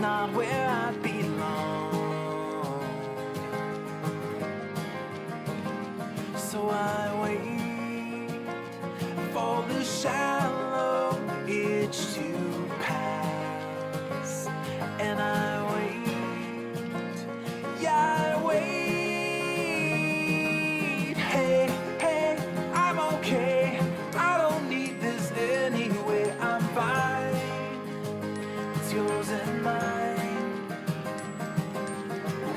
not where I belong. So I wait for the shallow itch to pass, and I wait, yeah, I wait. Hey, hey, I'm okay. I don't need this anyway. I'm fine. It's yours and mine.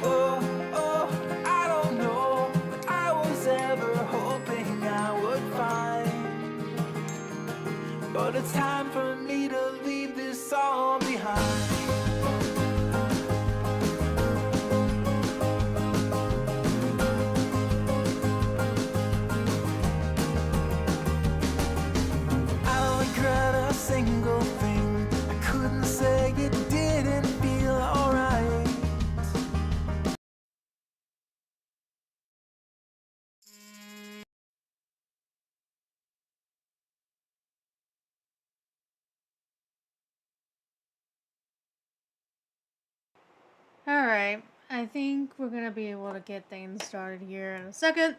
Oh, oh, I don't know what I was ever hoping I would find, but it's time for me to leave this all behind. I don't regret a single thing. I couldn't say it didn't feel alright. Alright, I think we're gonna be able to get things started here in a second.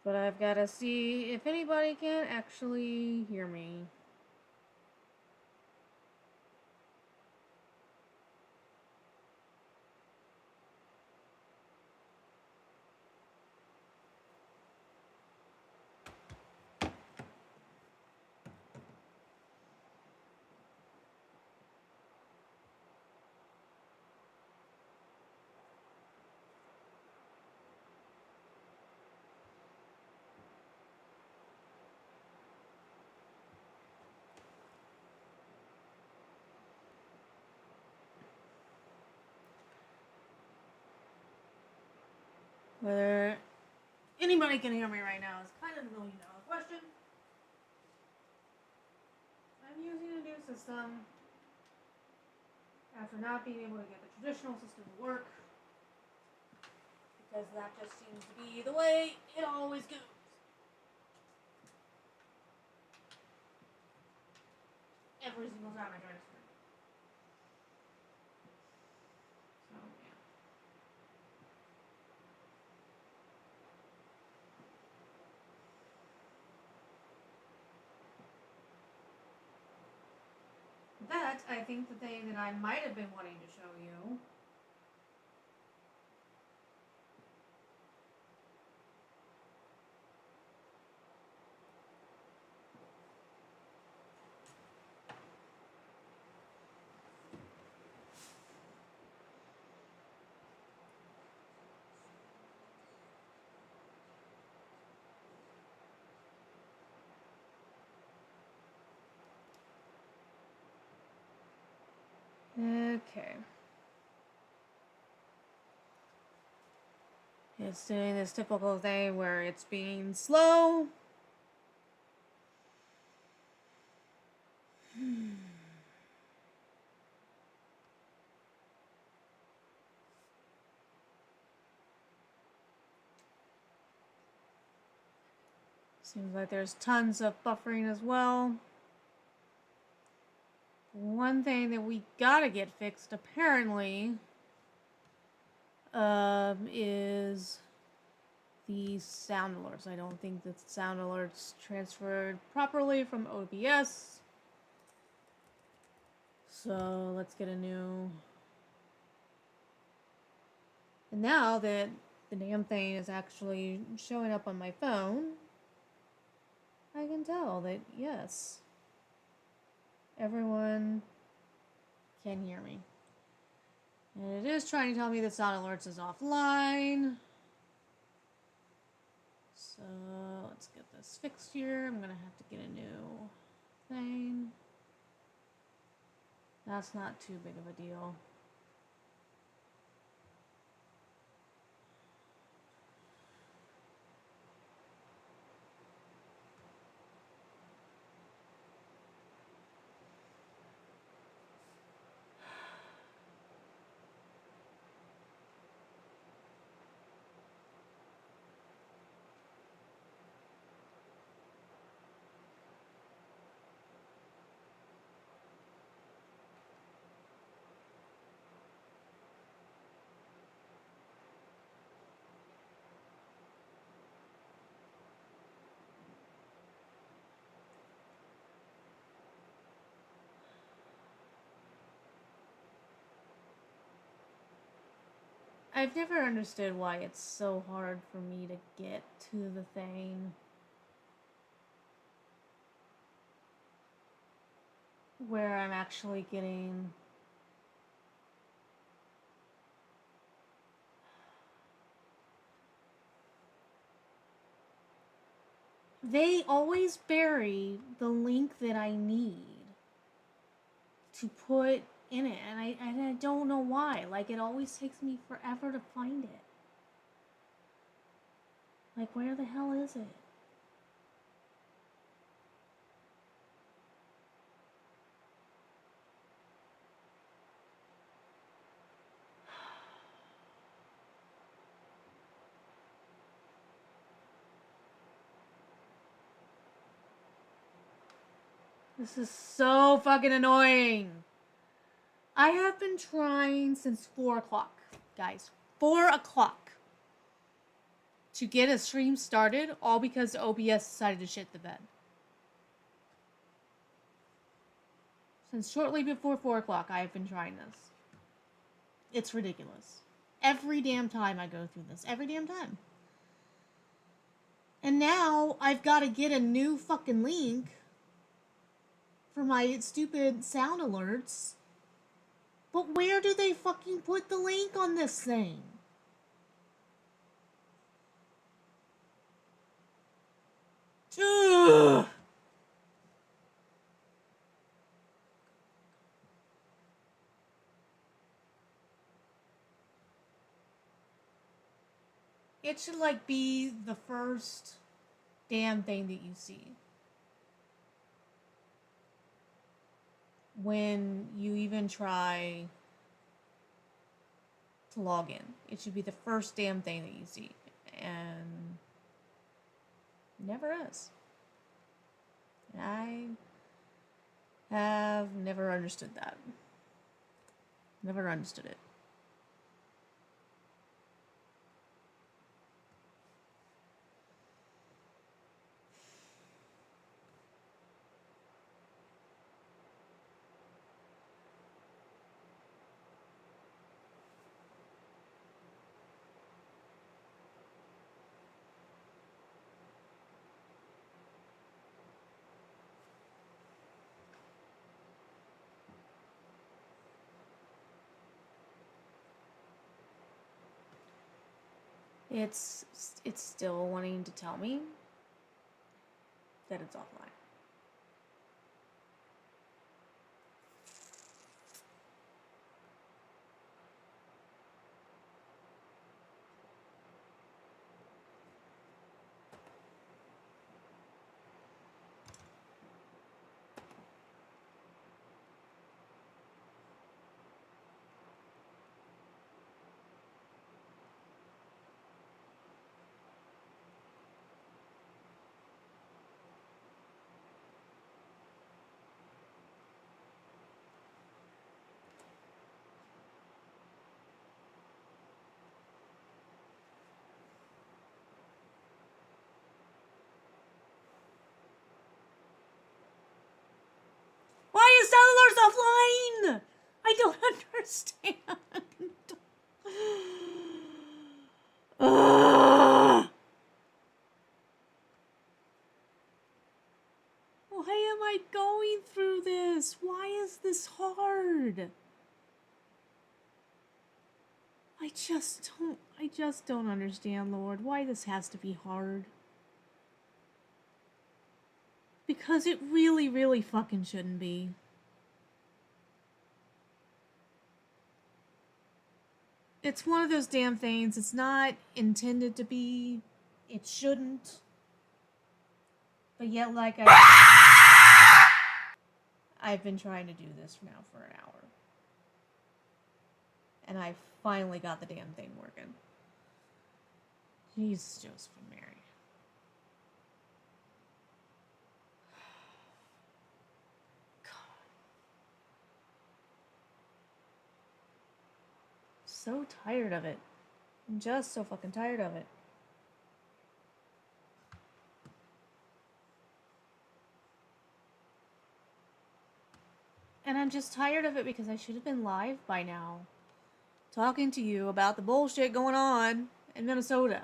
But I've gotta see if anybody can actually hear me. Whether anybody can hear me right now is kind of a $1,000,000 question. I'm using a new system after not being able to get the traditional system to work, because that just seems to be the way it always goes. Every single time I try to start. So, yeah. That, I think the thing that I might have been wanting to show you Okay. It's doing this typical thing where it's being slow. Seems like there's tons of buffering as well. One thing that we gotta get fixed, apparently, is the sound alerts. I don't think the sound alerts transferred properly from OBS. So let's get a new. And now that the damn thing is actually showing up on my phone, I can tell that yes, everyone can hear me. And it is trying to tell me that sound alerts is offline. So let's get this fixed here. I'm gonna have to get a new thing. That's not too big of a deal. I've never understood why it's so hard for me to get to the thing where I'm actually getting they always bury the link that I need to put in it, and I don't know why. Like, it always takes me forever to find it. Like, where the hell is it? This is so fucking annoying. I have been trying since 4 o'clock, guys. 4 o'clock. To get a stream started, all because OBS decided to shit the bed. Since shortly before 4 o'clock, I have been trying this. It's ridiculous. Every damn time I go through this. Every damn time. And now, I've got to get a new fucking link for my stupid sound alerts. But where do they fucking put the link on this thing? Ugh. It should, like, be the first damn thing that you see when you even try to log in. It should be the first damn thing that you see, and never is. And I have never understood that. Never understood it. It's still wanting to tell me that it's offline. Why is Cellular's offline? I don't understand. Ugh. Why am I going through this? Why is this hard? I just don't understand, Lord, why this has to be hard. Because it really, really fucking shouldn't be. It's one of those damn things. It's not intended to be. It shouldn't. But yet, like I've been trying to do this now for an hour. And I finally got the damn thing working. Jesus, Joseph and Mary. So tired of it. I'm just so fucking tired of it. And I'm just tired of it because I should have been live by now. talking to you about the bullshit going on in Minnesota.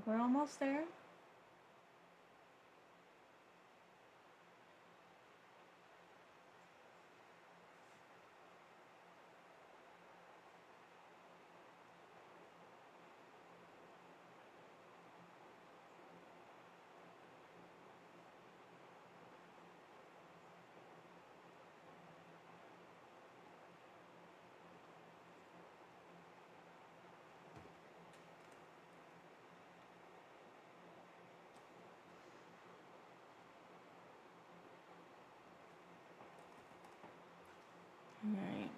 We're almost there. All right.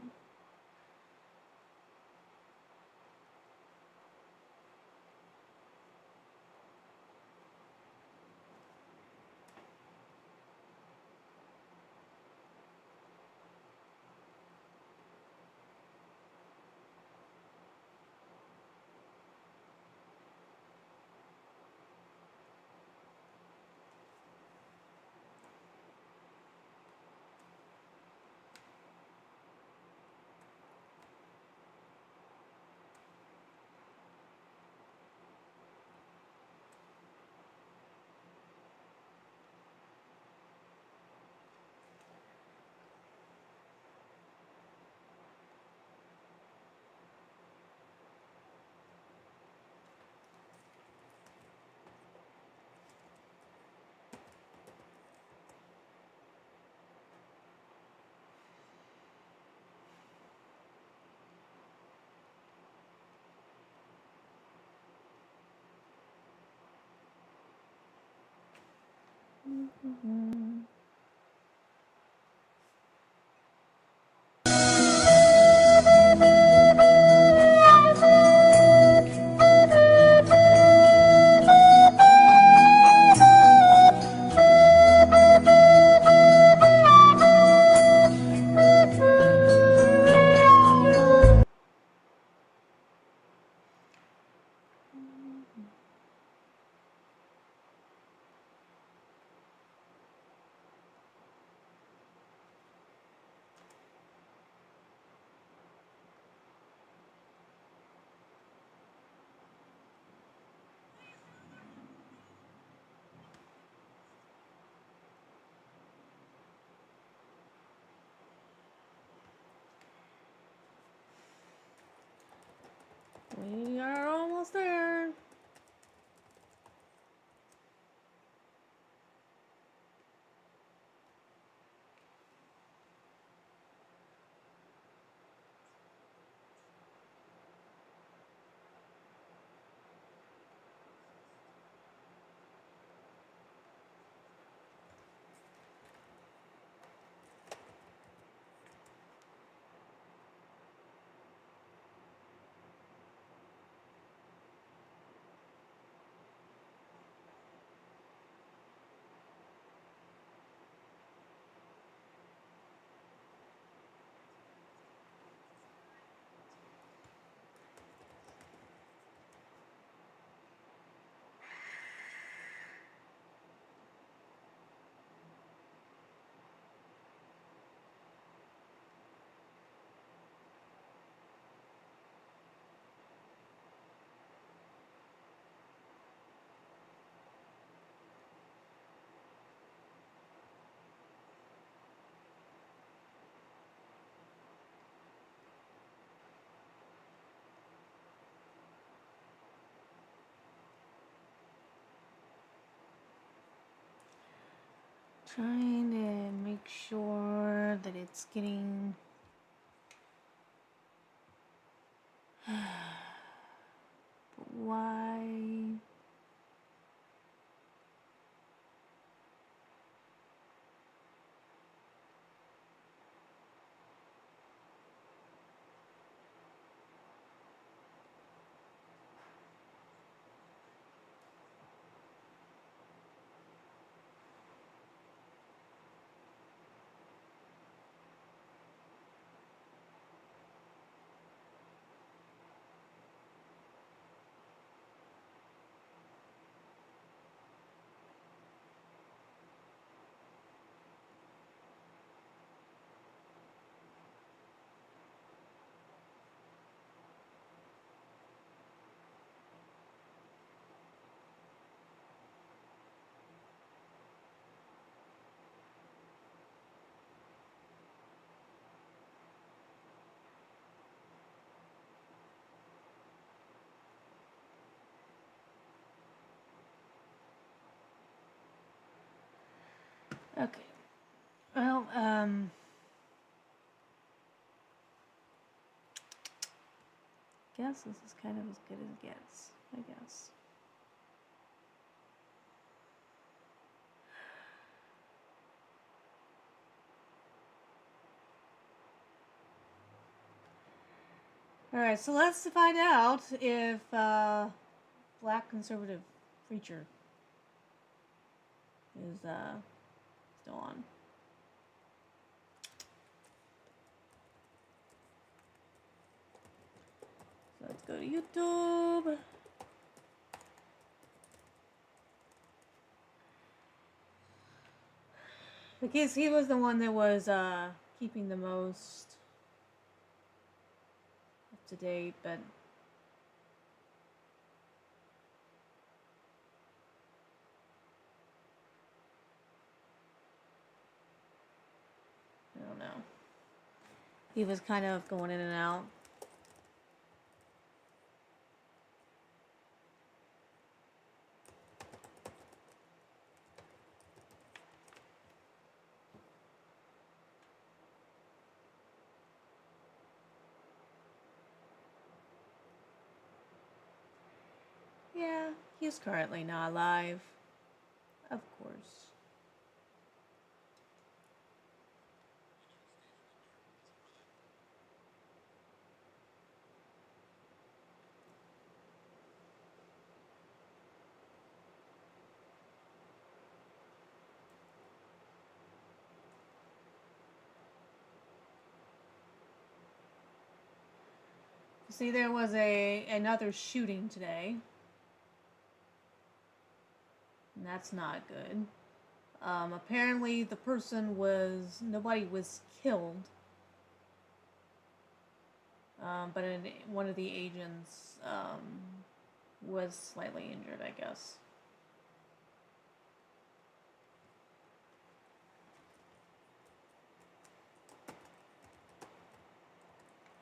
Mm-hmm. We are almost there. Trying to make sure that it's getting. But why? Okay. Well, guess this is kind of as good as it gets, I guess. Alright, so let's find out if Black Conservative Preacher is still on. So let's go to YouTube. Because he was the one that was keeping the most up to date, but I don't know. He was kind of going in and out. Yeah, he's currently not alive. Of course. See, there was another shooting today. And that's not good. Apparently the person nobody was killed. But one of the agents was slightly injured, I guess.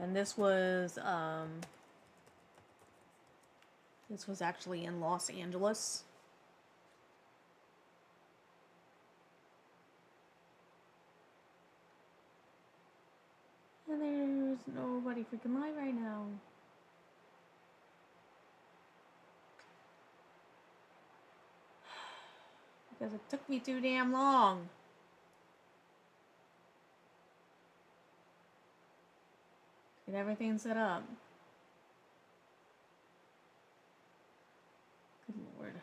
And this was actually in Los Angeles. And there's nobody freaking live right now. Because it took me too damn long. Get everything set up. Good lord.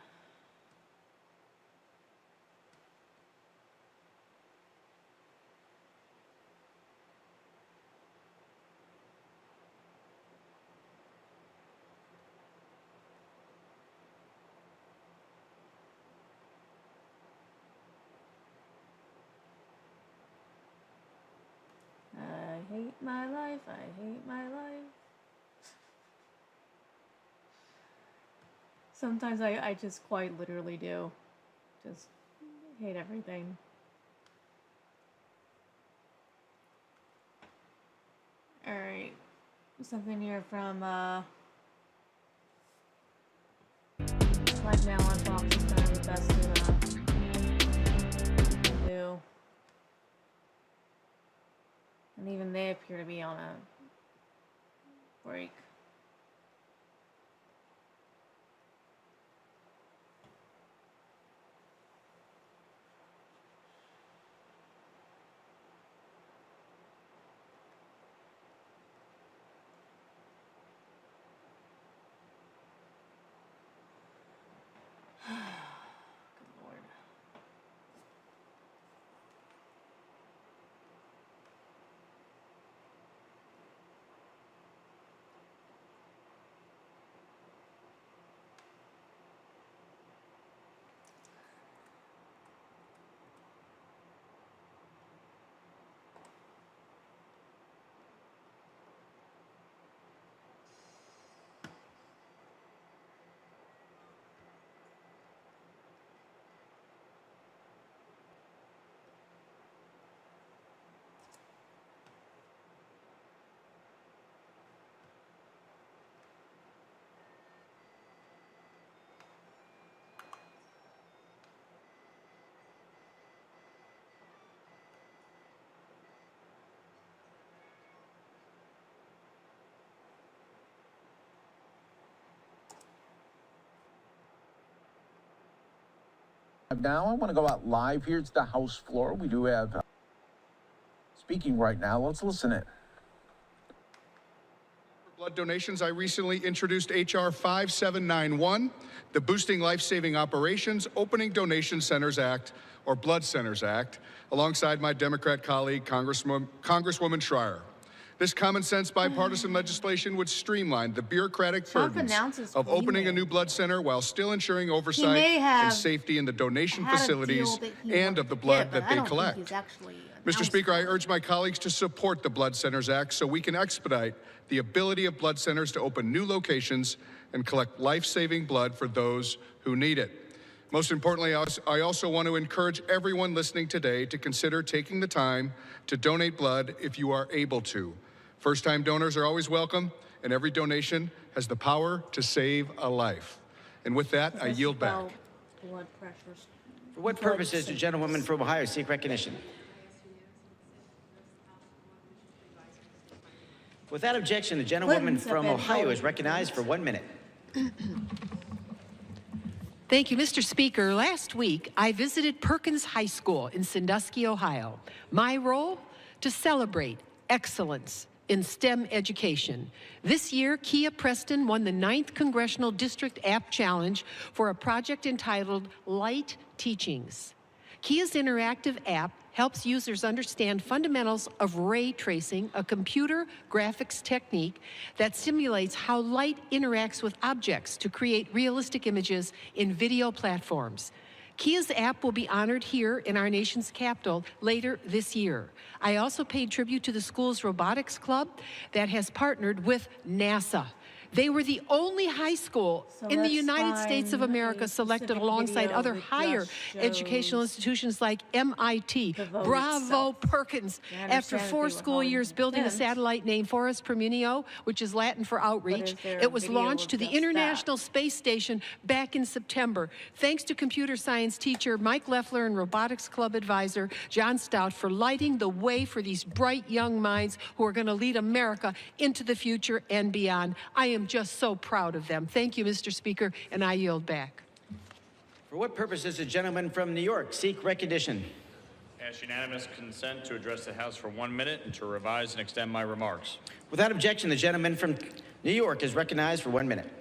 I hate my life, I hate my life. Sometimes I just quite literally do. Just hate everything. Alright. Something here from Right Now on Fox is kind of the best to do. And even they appear to be on a break. Good Lord. Now I want to go out live here to the House floor. We do have speaking right now. Let's listen in. For blood donations, I recently introduced H.R. 5791, the Boosting Life-Saving Operations Opening Donation Centers Act, or Blood Centers Act, alongside my Democrat colleague, Congresswoman Schreier. This common-sense bipartisan legislation would streamline the bureaucratic Trump burdens announces of opening a Green new Day. blood center while still ensuring oversight may have and safety in the donation had a facilities deal that he and wanted of the to blood get, but that I they don't think collect. he's actually Mr. announced Speaker, I one. urge my colleagues to support the Blood Centers Act so we can expedite the ability of blood centers to open new locations and collect life-saving blood for those who need it. Most importantly, I also want to encourage everyone listening today to consider taking the time to donate blood if you are able to. First-time donors are always welcome, and every donation has the power to save a life. And with that, I This is yield back. about blood pressures. For what purpose does the gentlewoman from Ohio seek recognition? Without objection, the gentlewoman Clintons have from been Ohio held is recognized for 1 minute. Thank you, Mr. Speaker. Last week, I visited Perkins High School in Sandusky, Ohio. My role? To celebrate excellence in STEM education. This year, Kia Preston won the 9th Congressional District App Challenge for a project entitled Light Teachings. Kia's interactive app helps users understand fundamentals of ray tracing, a computer graphics technique that simulates how light interacts with objects to create realistic images in video platforms. Kia's app will be honored here in our nation's capital later this year. I also paid tribute to the school's robotics club that has partnered with NASA. They were the only high school So in the let's United States of find America a selected specific alongside video other that higher just educational shows institutions like MIT. the vote Bravo, itself. Perkins. I After understand if 4 they were school held in years building a contempt. satellite named Forest Promunio, which is Latin for outreach, is there it was video launched of to the just that? International Space Station back in September. Thanks to computer science teacher Mike Leffler and robotics club advisor John Stout for lighting the way for these bright young minds who are going to lead America into the future and beyond. I am just so proud of them. Thank you, Mr. Speaker, and I yield back. For what purpose does the gentleman from New York seek recognition? Ask unanimous consent to address the House for 1 minute and to revise and extend my remarks. Without objection, the gentleman from New York is recognized for 1 minute.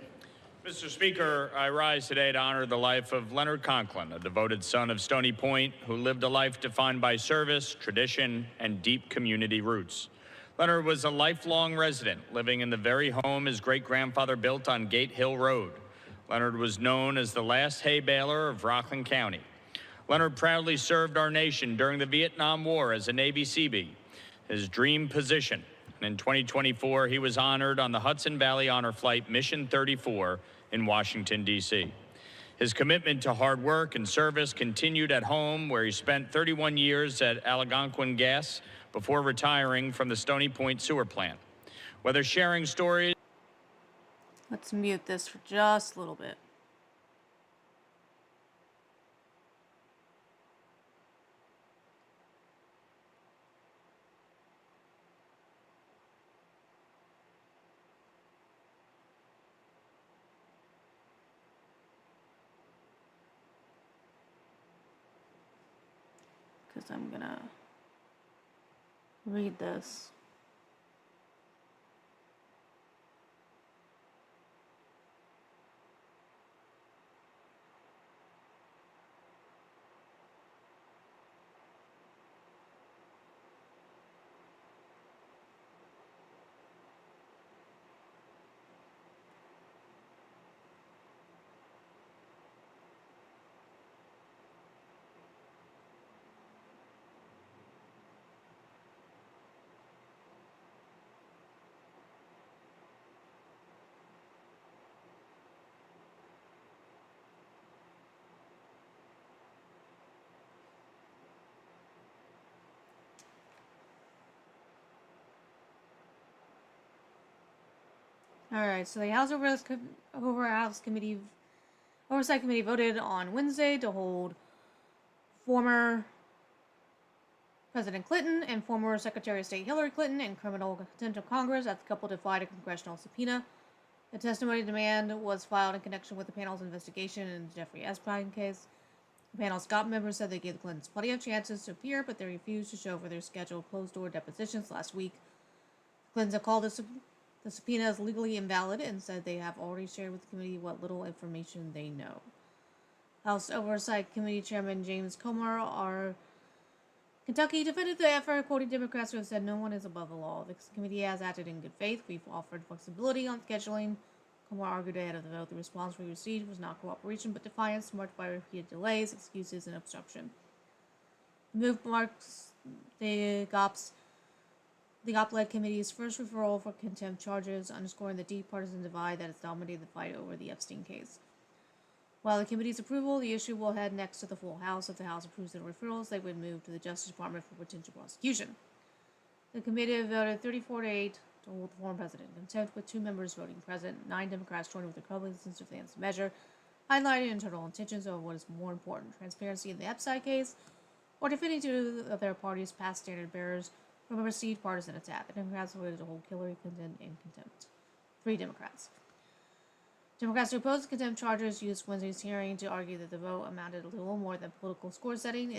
Mr. Speaker, I rise today to honor the life of Leonard Conklin, a devoted son of Stony Point who lived a life defined by service, tradition, and deep community roots. Leonard was a lifelong resident, living in the very home his great-grandfather built on Gate Hill Road. Leonard was known as the last hay baler of Rockland County. Leonard proudly served our nation during the Vietnam War as a Navy Seabee, his dream position. And in 2024, he was honored on the Hudson Valley Honor Flight Mission 34 in Washington, D.C. His commitment to hard work and service continued at home, where he spent 31 years at Algonquin Gas before retiring from the Stony Point sewer plant. Whether sharing stories... Let's mute this for just a little bit. because I'm gonna read this. All right, so the Oversight Committee voted on Wednesday to hold former President Clinton and former Secretary of State Hillary Clinton in criminal contempt of Congress as the couple defied a congressional subpoena. The testimony demand was filed in connection with the panel's investigation in the Jeffrey Epstein case. The panel's Scott members said they gave the Clintons plenty of chances to appear, but they refused to show for their scheduled closed-door depositions last week. The Clintons have called the subpoena as legally invalid and said they have already shared with the committee what little information they know. House Oversight Committee Chairman James Comer, our Kentucky, defended the effort, quoting Democrats who have said no one is above the law. The committee has acted in good faith. We've offered flexibility on scheduling. Comer argued ahead of the vote the response we received was not cooperation but defiance, marked by repeated delays, excuses, and obstruction. The move marks the GOP-led committee's first referral for contempt charges, underscoring the deep partisan divide that has dominated the fight over the Epstein case. While the committee's approval, the issue will head next to the full House. If the House approves the referrals, they would move to the Justice Department for potential prosecution. The committee voted 34-8 to hold the former president in contempt, with 2 members voting present. 9 Democrats joined with the Republicans to advance the measure, highlighting internal intentions over what is more important: transparency in the Epstein case, or defending 2 of their party's past standard bearers from a perceived partisan attack. The Democrats voted to hold Hillary Clinton in contempt. 3 Democrats. Democrats who opposed the contempt charges used Wednesday's hearing to argue that the vote amounted a little more than political score setting.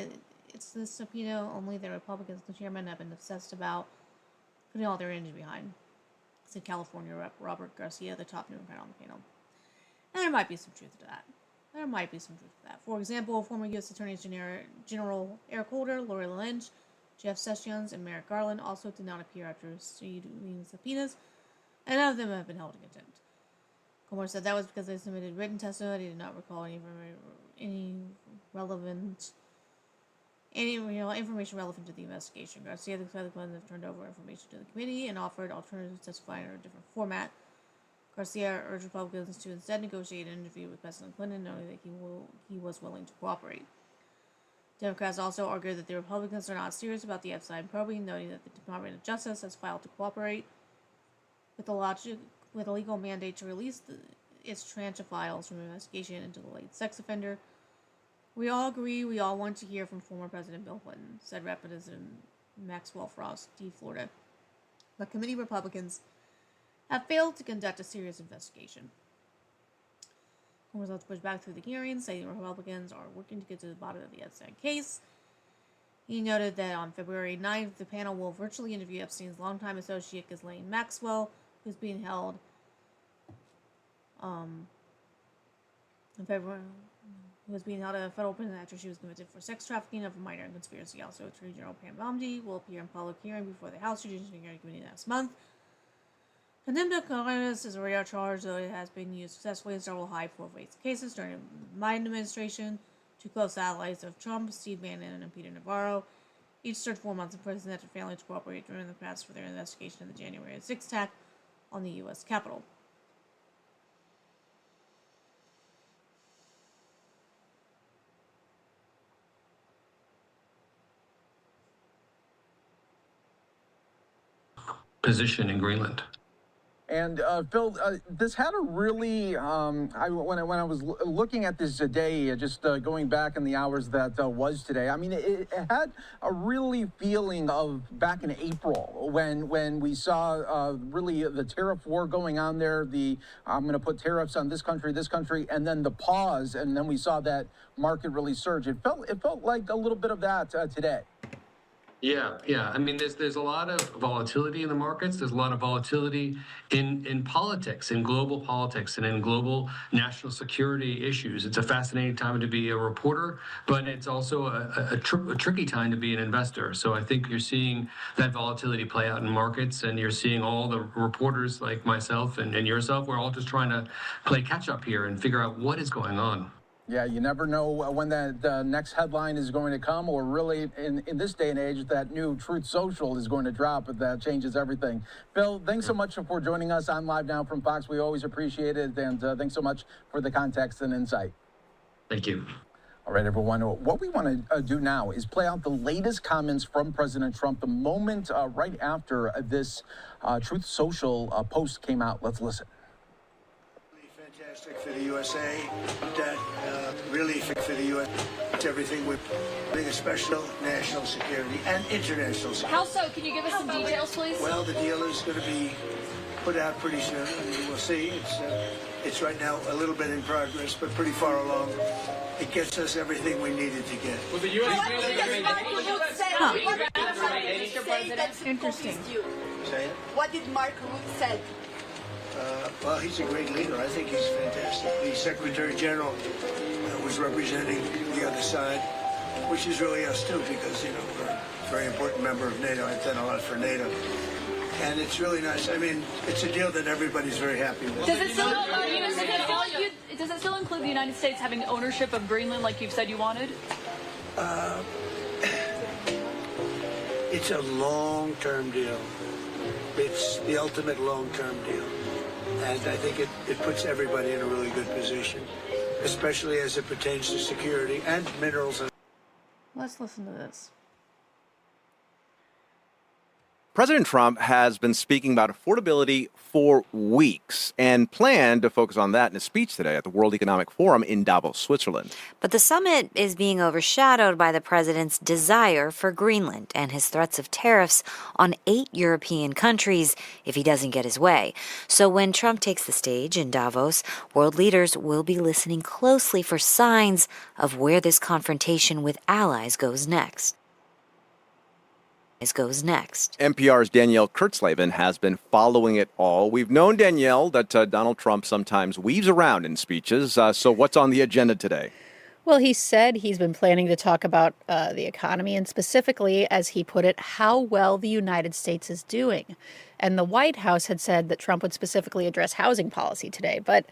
It's the subpoena only the Republicans and the chairman have been obsessed about putting all their energy behind, said California Rep. Robert Garcia, the top Democrat on the panel. And there might be some truth to that. For example, former U.S. Attorney General Eric Holder, Lori Lynch, Jeff Sessions, and Merrick Garland also did not appear after receiving subpoenas, and none of them have been held in contempt. Comer said that was because they submitted written testimony. He did not recall any real information relevant to the investigation. Garcia and the other ones have turned over information to the committee and offered alternatives to testifying in a different format. Garcia urged Republicans to instead negotiate an interview with President Clinton, knowing that he was willing to cooperate. Democrats also argued that the Republicans are not serious about the Epstein probing, noting that the Department of Justice has filed to cooperate with a legal mandate to release its tranche of files from investigation into the late sex offender. We all agree we all want to hear from former President Bill Clinton, said Representative Maxwell Frost, D. Florida. But committee Republicans have failed to conduct a serious investigation. Comer was pushed back through the hearing, saying the Republicans are working to get to the bottom of the Epstein case. He noted that on February 9th, the panel will virtually interview Epstein's longtime associate, Ghislaine Maxwell, who's being held in February, who was being held at a federal prison after she was convicted for sex trafficking of a minor and conspiracy. Also, Attorney General Pam Bondi will appear in public hearing before the House Judiciary Committee next month. Contempt of Congress is a rare charge, though it has been used successfully in several high-profile cases during the Biden administration. 2 close allies of Trump, Steve Bannon and Peter Navarro, each served 4 months in prison after failing to cooperate during the press for their investigation of the January 6th attack on the U.S. Capitol. Position in Greenland. And Phil, this had a really, when I was looking at this today, just going back in the hours that was today, I mean, it had a really feeling of back in April when we saw really the tariff war going on there. I'm going to put tariffs on this country, and then the pause, and then we saw that market really surge. It felt like a little bit of that today. Yeah. I mean, there's a lot of volatility in the markets. There's a lot of volatility in politics, in global politics, and in global national security issues. It's a fascinating time to be a reporter, but it's also a tricky time to be an investor. So I think you're seeing that volatility play out in markets, and you're seeing all the reporters like myself and yourself. We're all just trying to play catch up here and figure out what is going on. Yeah, you never know when the next headline is going to come, or really in this day and age, that new Truth Social is going to drop. That changes everything. Phil, thanks so much for joining us on Live Now from Fox. We always appreciate it, and thanks so much for the context and insight. Thank you. All right, everyone. What we want to do now is play out the latest comments from President Trump the moment right after this Truth Social post came out. Let's listen. Fantastic for the USA. That really for the U.S. It's everything we're doing, especially national security and international security. How so? Can you give us some details, please? Well, the deal is going to be put out pretty soon, and we'll see. It's right now a little bit in progress, but pretty far along. It gets us everything we needed to get. Well, the U.S. Interesting. Say it? What did Mark Rutte say? Well, he's a great leader. I think he's fantastic. The Secretary General was representing the other side, which is really us too, because we're a very important member of NATO. I've done a lot for NATO, and it's really nice. I mean, it's a deal that everybody's very happy with. Does it still include the United States having ownership of Greenland, like you've said you wanted? It's a long-term deal. It's the ultimate long-term deal. And I think it puts everybody in a really good position, especially as it pertains to security and minerals. Let's listen to this. President Trump has been speaking about affordability for weeks and planned to focus on that in a speech today at the World Economic Forum in Davos, Switzerland. But the summit is being overshadowed by the president's desire for Greenland and his threats of tariffs on 8 European countries if he doesn't get his way. So when Trump takes the stage in Davos, world leaders will be listening closely for signs of where this confrontation with allies goes next. NPR's Danielle Kurtzleben has been following it all. We've known, Danielle, that Donald Trump sometimes weaves around in speeches. So what's on the agenda today? Well, he said he's been planning to talk about the economy and specifically, as he put it, how well the United States is doing. And the White House had said that Trump would specifically address housing policy today. But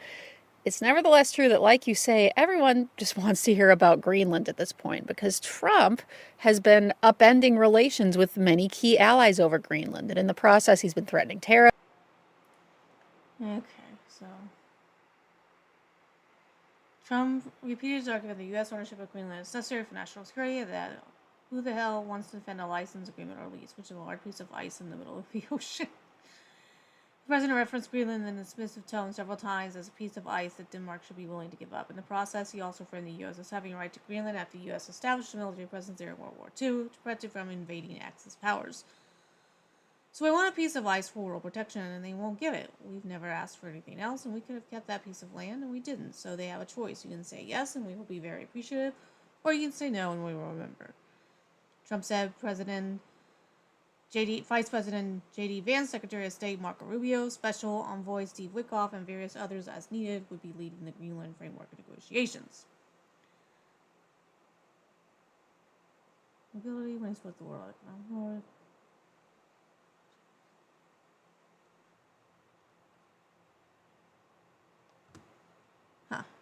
it's nevertheless true that, like you say, everyone just wants to hear about Greenland at this point because Trump has been upending relations with many key allies over Greenland. And in the process, he's been threatening tariffs. Okay, so Trump repeated his argument that the U.S. ownership of Greenland is necessary for national security, that who the hell wants to defend a license agreement or lease, which is a large piece of ice in the middle of the ocean. The president referenced Greenland in a dismissive tone several times as a piece of ice that Denmark should be willing to give up. In the process, he also framed the U.S. as having a right to Greenland after the U.S. established a military presence there in World War II to protect it from invading Axis powers. So we want a piece of ice for world protection, and they won't give it. We've never asked for anything else, and we could have kept that piece of land, and we didn't. So they have a choice. You can say yes, and we will be very appreciative, or you can say no, and we will remember. Trump said Vice President J.D. Vance, Secretary of State Marco Rubio, Special Envoy Steve Witkoff, and various others as needed would be leading the Greenland framework negotiations. Mobility when he's with the World Economic Forum.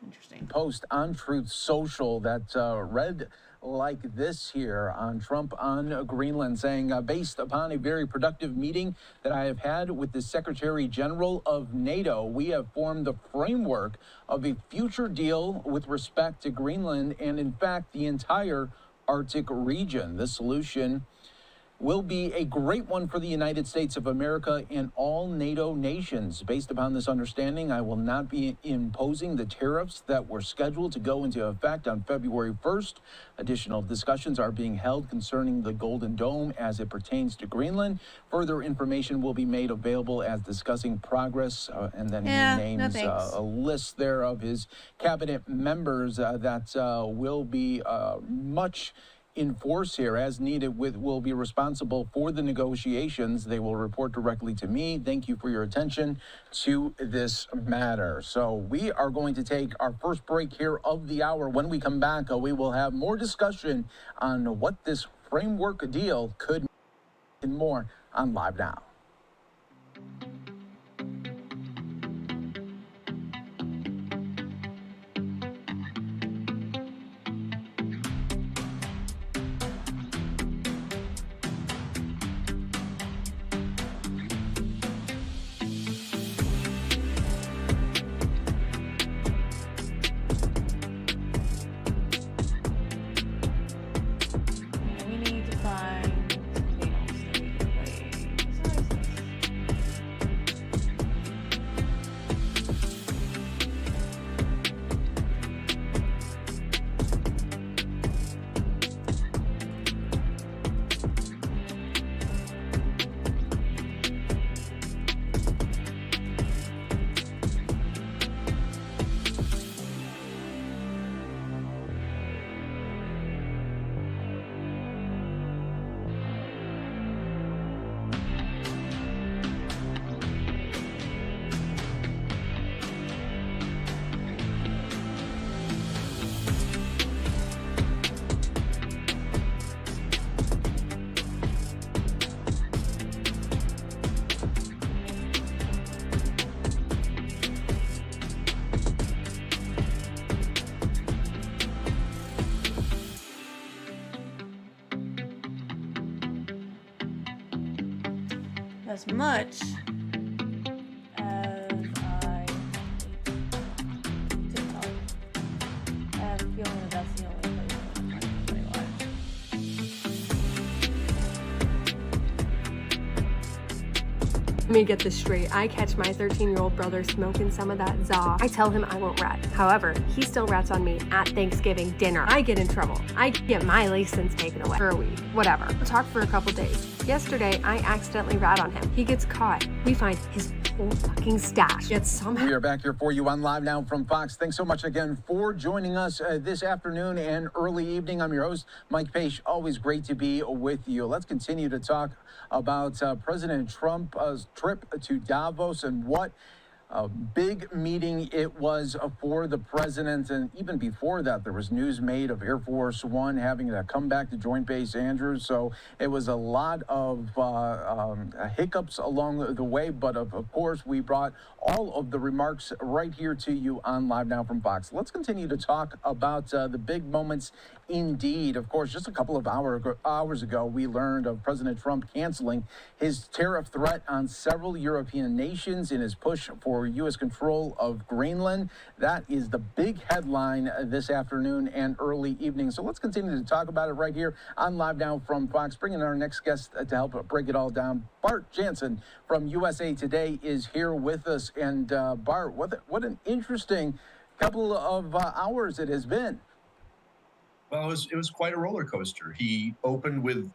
Interesting. Post on Truth Social that read like this here on Trump on Greenland, saying, based upon a very productive meeting that I have had with the Secretary General of NATO, we have formed the framework of a future deal with respect to Greenland and, in fact, the entire Arctic region. The solution will be a great one for the United States of America and all NATO nations. Based upon this understanding, I will not be imposing the tariffs that were scheduled to go into effect on February 1st. Additional discussions are being held concerning the Golden Dome as it pertains to Greenland. Further information will be made available as discussing progress, and then he names a list there of his cabinet members that will be much in force here as needed, will be responsible for the negotiations. They will report directly to me. Thank you for your attention to this matter. So we are going to take our first break here of the hour. When we come back, we will have more discussion on what this framework deal could mean and more on Live Now. We need to find as much as I TikTok. I have a feeling that that's the only place I'm going to play live. Let me get this straight. I catch my 13-year-old brother smoking some of that za. I tell him I won't rat. However, he still rats on me at Thanksgiving dinner. I get in trouble. I get my license taken away for a week. Whatever. We'll talk for a couple days. Yesterday, I accidentally rat on him. He gets caught. We find his whole fucking stash. Yet somehow... We are back here for you on Live Now from Fox. Thanks so much again for joining us this afternoon and early evening. I'm your host, Mike Page. Always great to be with you. Let's continue to talk about President Trump's trip to Davos and what a big meeting it was for the president. And even before that, there was news made of Air Force One having to come back to Joint Base Andrews. So it was a lot of hiccups along the way. But of course, we brought all of the remarks right here to you on Live Now from Fox. Let's continue to talk about the big moments indeed. Of course, just a couple of hours ago, we learned of President Trump canceling his tariff threat on several European nations in his push for U.S. control of Greenland. That is the big headline this afternoon and early evening. So let's continue to talk about it right here on Live Now from Fox. Bringing our next guest to help break it all down. Bart Jansen from USA Today is here with us. And Bart, what an interesting couple of hours it has been. Well, it was quite a roller coaster. He opened with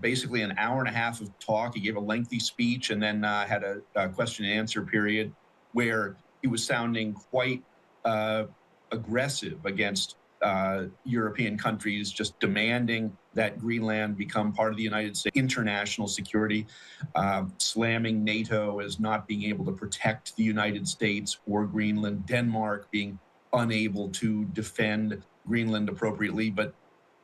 basically an hour and a half of talk. He gave a lengthy speech and then had a question and answer period where he was sounding quite aggressive against European countries, just demanding that Greenland become part of the United States, international security, slamming NATO as not being able to protect the United States or Greenland, Denmark being unable to defend Greenland appropriately. But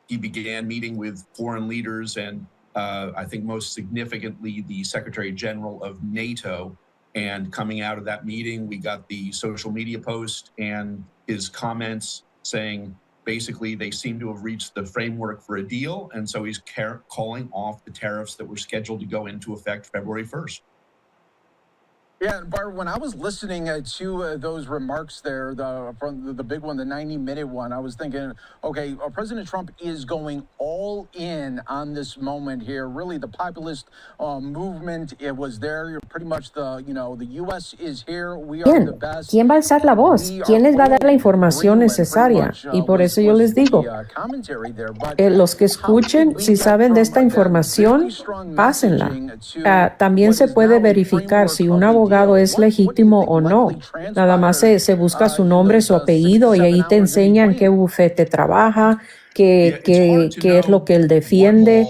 he began meeting with foreign leaders and I think most significantly the Secretary General of NATO. And coming out of that meeting, we got the social media post and his comments saying basically they seem to have reached the framework for a deal. And so he's calling off the tariffs that were scheduled to go into effect February 1st. Yeah, and Barbara, when I was listening to those remarks there, from the big one, the 90-minute one, I was thinking, okay, President Trump is going all in on this moment here. Really, the populist movement, it was there. Pretty much the U.S. is here. We are the best. ¿Quién va a alzar la voz? ¿Quién les va a dar la información necesaria? Y por eso yo les digo, los que escuchen, si saben de esta información, pásenla. También se puede verificar si un abogado es legítimo o no. Nada más se busca su nombre, su apellido y ahí te enseñan qué bufete trabaja, qué es lo que él defiende,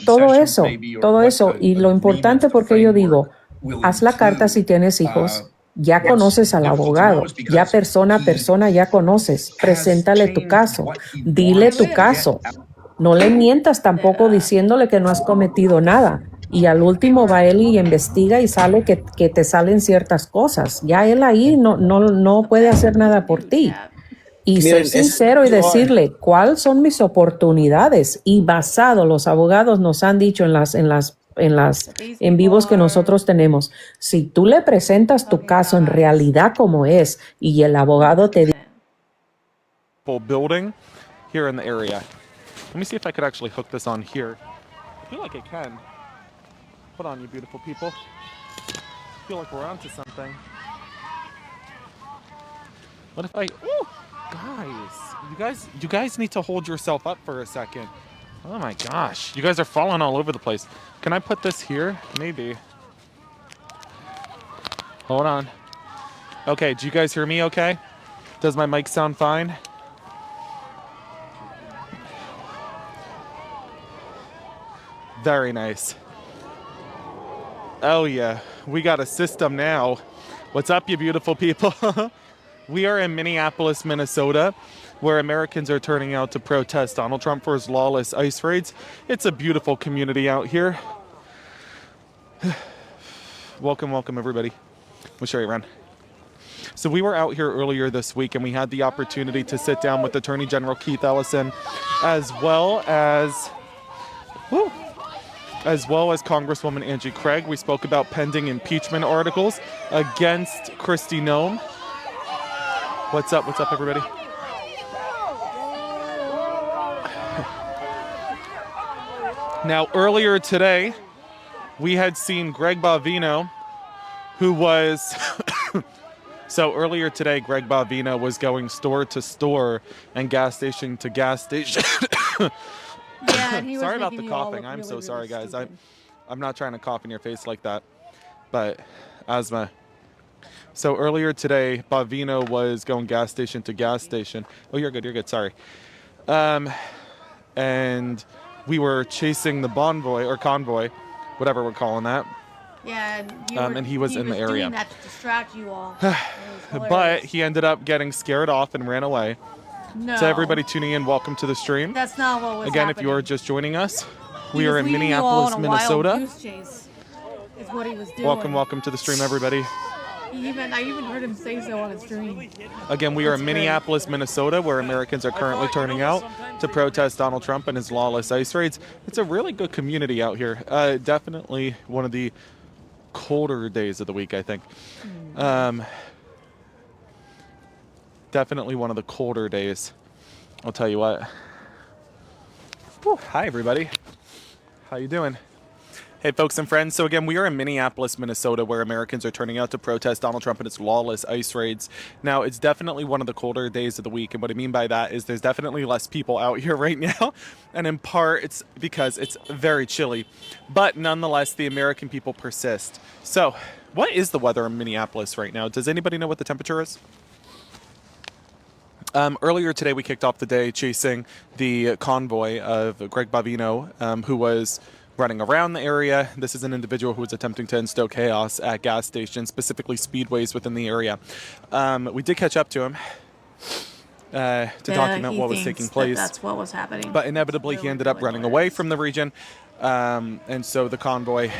todo eso. Y lo importante, porque yo digo, haz la carta si tienes hijos. Ya conoces al abogado, ya persona a persona ya conoces. Preséntale tu caso, dile tu caso. No le mientas tampoco diciéndole que no has cometido nada. Y al último va él y investiga y sale que te salen ciertas cosas. Ya él ahí no puede hacer nada por ti. Y ser sincero y decirle cuáles son mis oportunidades. Y basado, los abogados nos han dicho en vivos que nosotros tenemos, si tú le presentas tu caso en realidad como es y el abogado te dice building here in the area. Let me see if I could actually hook this on here. I feel like I can. Hold on, you beautiful people. I feel like we're onto something. What if I... Ooh, you guys need to hold yourself up for a second. Oh my gosh, you guys are falling all over the place. Can I put this here? Maybe. Hold on. Okay, do you guys hear me okay? Does my mic sound fine? Very nice. Oh yeah, we got a system now. What's up, you beautiful people? We are in Minneapolis, Minnesota, where Americans are turning out to protest Donald Trump for his lawless ICE raids. It's a beautiful community out here. Welcome everybody. We'll show you around. So we were out here earlier this week and we had the opportunity to sit down with Attorney General Keith Ellison, as well as Congresswoman Angie Craig. We spoke about pending impeachment articles against Kristi Noem. What's up, everybody? Now, earlier today, we had seen Greg Bovino, who was... So earlier today, Greg Bovino was going store to store and gas station to gas station. Yeah, and he was sorry about the making you all coughing. look I'm really, so sorry, really guys. stupid. I'm not trying to cough in your face like that, but asthma. So earlier today, Bovino was going gas station to gas station. Oh, you're good. Sorry. And we were chasing the convoy, whatever we're calling that. Yeah, and he was in the area. Doing that to distract you all. But he ended up getting scared off and ran away. No. To everybody tuning in, welcome to the stream. That's not what was Again, happening. if you are just joining us, He we was are in leading you all Minneapolis, on a wild Minnesota. goose chase, is what he was doing. Welcome to the stream, everybody. I even heard him say so on his stream. Again, we are in Minneapolis, Minnesota, where Americans are currently turning out to protest Donald Trump and his lawless ICE raids. It's a really good community out here. Definitely one of the colder days of the week, I think. Definitely one of the colder days. I'll tell you what. Whew. Hi, everybody. How you doing? Hey, folks and friends. So again, we are in Minneapolis, Minnesota, where Americans are turning out to protest Donald Trump and his lawless ICE raids. Now, it's definitely one of the colder days of the week. And what I mean by that is there's definitely less people out here right now. And in part, it's because it's very chilly. But nonetheless, the American people persist. So what is the weather in Minneapolis right now? Does anybody know what the temperature is? Earlier today, we kicked off the day chasing the convoy of Greg Bovino, who was running around the area. This is an individual who was attempting to instill chaos at gas stations, specifically speedways within the area. We did catch up to him to document what was taking place. That's what was happening. But inevitably, he ended up running away from the region, and so the convoy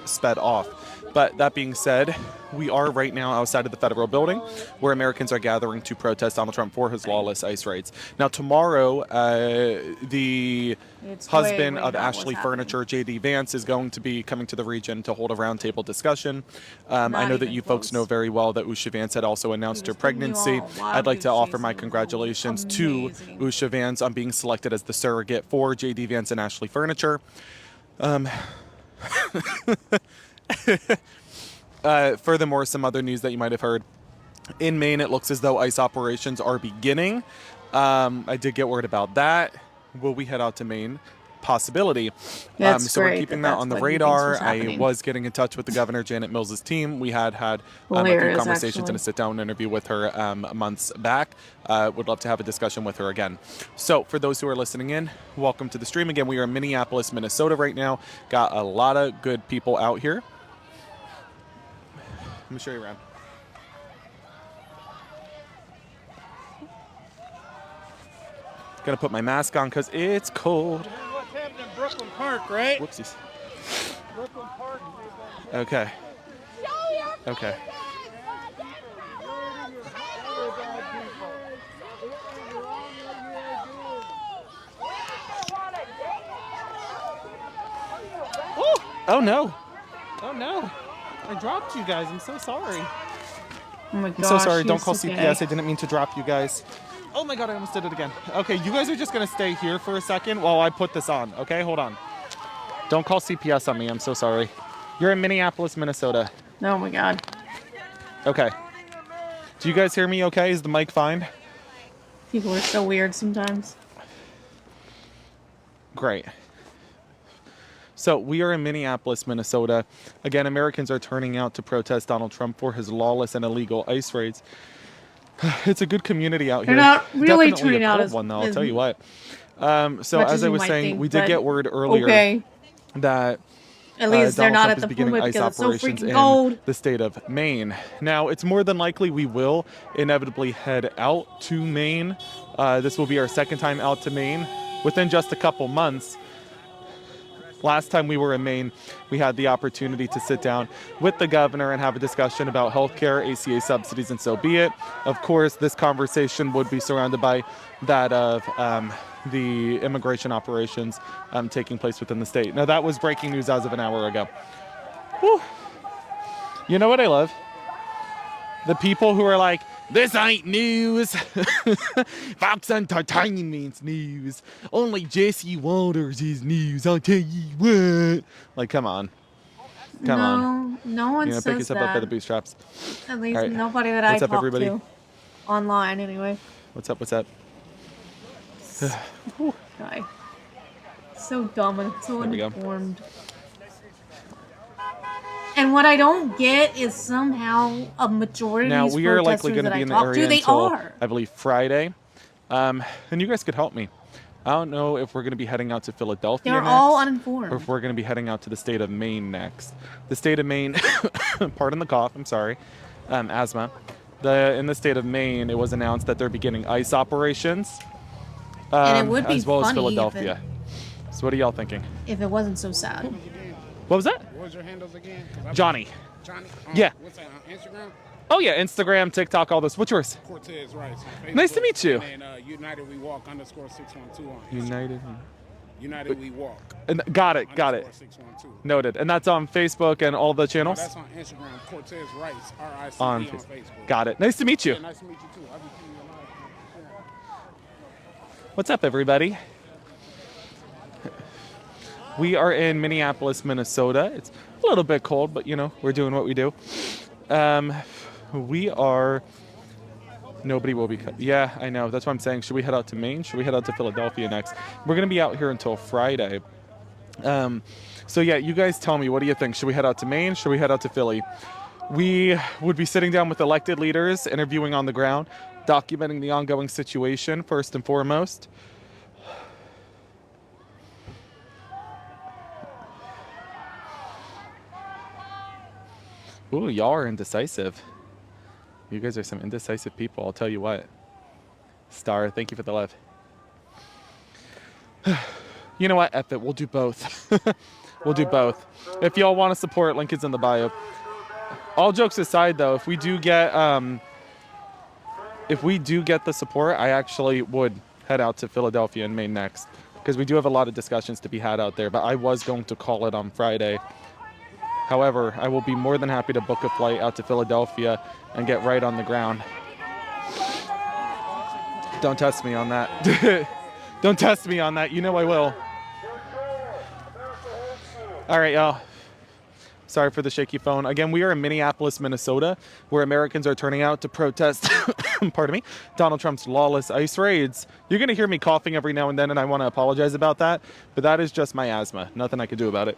sped off. But that being said, we are right now outside of the federal building where Americans are gathering to protest Donald Trump for his lawless ICE raids. Now, tomorrow, the husband of Ashley Furniture, J.D. Vance, is going to be coming to the region to hold a roundtable discussion. I know that you folks know very well that Usha Vance had also announced her pregnancy. I'd like to offer my congratulations to Usha Vance on being selected as the surrogate for J.D. Vance and Ashley Furniture. Furthermore, some other news that you might have heard. In Maine, it looks as though ICE operations are beginning. I did get word about that. Will we head out to Maine? Possibility. So we're keeping that on the radar. I was getting in touch with the governor, Janet Mills' team. We had a few conversations and a sit-down interview with her months back. Would love to have a discussion with her again. So for those who are listening in, welcome to the stream. Again, we are in Minneapolis, Minnesota right now. Got a lot of good people out here. Let me show you around. Gonna put my mask on because it's cold. What's happening in Brooklyn Park, right? Whoopsies. Brooklyn Park. Okay. Okay. Oh no. Oh no. I dropped you guys. I'm so sorry. Oh my gosh, I'm so sorry. Don't he's call okay. CPS. I didn't mean to drop you guys. Oh my god, I almost did it again. Okay, you guys are just gonna stay here for a second while I put this on. Okay, hold on. Don't call CPS on me. I'm so sorry. You're in Minneapolis, Minnesota. Oh my god. Okay. Do you guys hear me okay? Is the mic fine? People are so weird sometimes. Great. So we are in Minneapolis, Minnesota. Again, Americans are turning out to protest Donald Trump for his lawless and illegal ICE raids. It's a good community out here. They're not really Definitely turning a out cold as one, though. I'll as tell you what. So much as I you was might saying, think, we did but get word earlier okay. that At least they're Donald not Trump at is the beginning point ICE because it's so operations freaking in cold. the state of Maine. Now, it's more than likely we will inevitably head out to Maine. This will be our second time out to Maine within just a couple months. Last time we were in Maine, we had the opportunity to sit down with the governor and have a discussion about healthcare, ACA subsidies, and so be it. Of course, this conversation would be surrounded by that of the immigration operations taking place within the state. Now, that was breaking news as of an hour ago. Whew. You know what I love? The people who are like, this ain't news. Fox Entertainment's news. Only Jesse Waters is news. I'll tell you what. Like, come on. Come on. No one Pick says yourself up by that. the bootstraps. At least All right. nobody that I What's up, talk everybody? to. Online, anyway. What's up? What's up? Guy. So dumb and so There we go. uninformed. And what I don't get is somehow a majority Now, of these we are likely protesters going to that be I in the talk area to, they until, are. I believe, Friday. And you guys could help me. I don't know if we're going to be heading out to Philadelphia They're next, all uninformed. or if we're going to be heading out to the state of Maine next. The state of Maine, pardon the cough, I'm sorry, asthma. In the state of Maine, it was announced that they're beginning ICE operations, And it would be as well as funny if Philadelphia. So what are y'all thinking? If it wasn't so sad. What was that? What was your handles again? Johnny. Johnny? Yeah. What's that, on Instagram? Oh, yeah, Instagram, TikTok, all this. What's yours? Cortez Rice. On Nice to Facebook. meet you. And then United We Walk _612 on Instagram. United. We Walk. And got it. _612. Noted. And that's on Facebook and all the No, channels? that's on Instagram. Cortez Rice. R-I-C-E On on Facebook. Facebook. Got it. Nice to meet you. Yeah, nice to meet you too. I'll be seeing you live. What's up, everybody? We are in Minneapolis, Minnesota. It's a little bit cold, but, you know, we're doing what we do. We are... Nobody will be... Yeah, I know. That's what I'm saying. Should we head out to Maine? Should we head out to Philadelphia next? We're going to be out here until Friday. So, yeah, you guys tell me. What do you think? Should we head out to Maine? Should we head out to Philly? We would be sitting down with elected leaders, interviewing on the ground, documenting the ongoing situation, first and foremost. Ooh, y'all are indecisive. You guys are some indecisive people, I'll tell you what. Star, thank you for the love. You know what? F it, we'll do both. We'll do both. If y'all want to support, link is in the bio. all jokes aside, though, if we do get the support, I actually would head out to Philadelphia and Maine next, because we do have a lot of discussions to be had out there. But I was going to call it on Friday. However, I will be more than happy to book a flight out to Philadelphia and get right on the ground. Don't test me on that. Don't test me on that. You know I will. All right, y'all. Sorry for the shaky phone. Again, we are in Minneapolis, Minnesota, where Americans are turning out to protest, pardon me, Donald Trump's lawless ICE raids. You're going to hear me coughing every now and then, and I want to apologize about that, but that is just my asthma. Nothing I can do about it.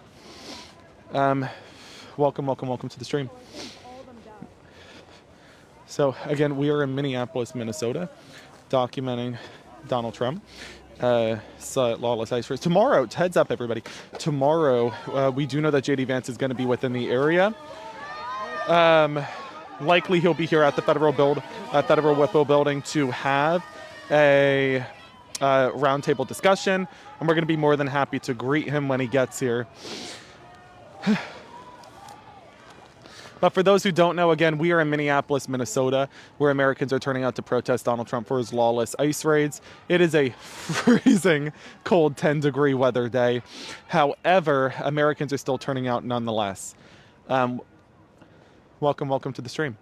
Welcome to the stream. So, again, we are in Minneapolis, Minnesota, documenting Donald Trump. Lawless ICE raids. Tomorrow, heads up everybody, tomorrow we do know that JD Vance is going to be within the area. Likely he'll be here at the Federal WIPO building to have a roundtable discussion, and we're going to be more than happy to greet him when he gets here. But for those who don't know, again, we are in Minneapolis, Minnesota, where Americans are turning out to protest Donald Trump for his lawless ICE raids. It is a freezing cold 10-degree weather day. However, Americans are still turning out nonetheless. Welcome to the stream.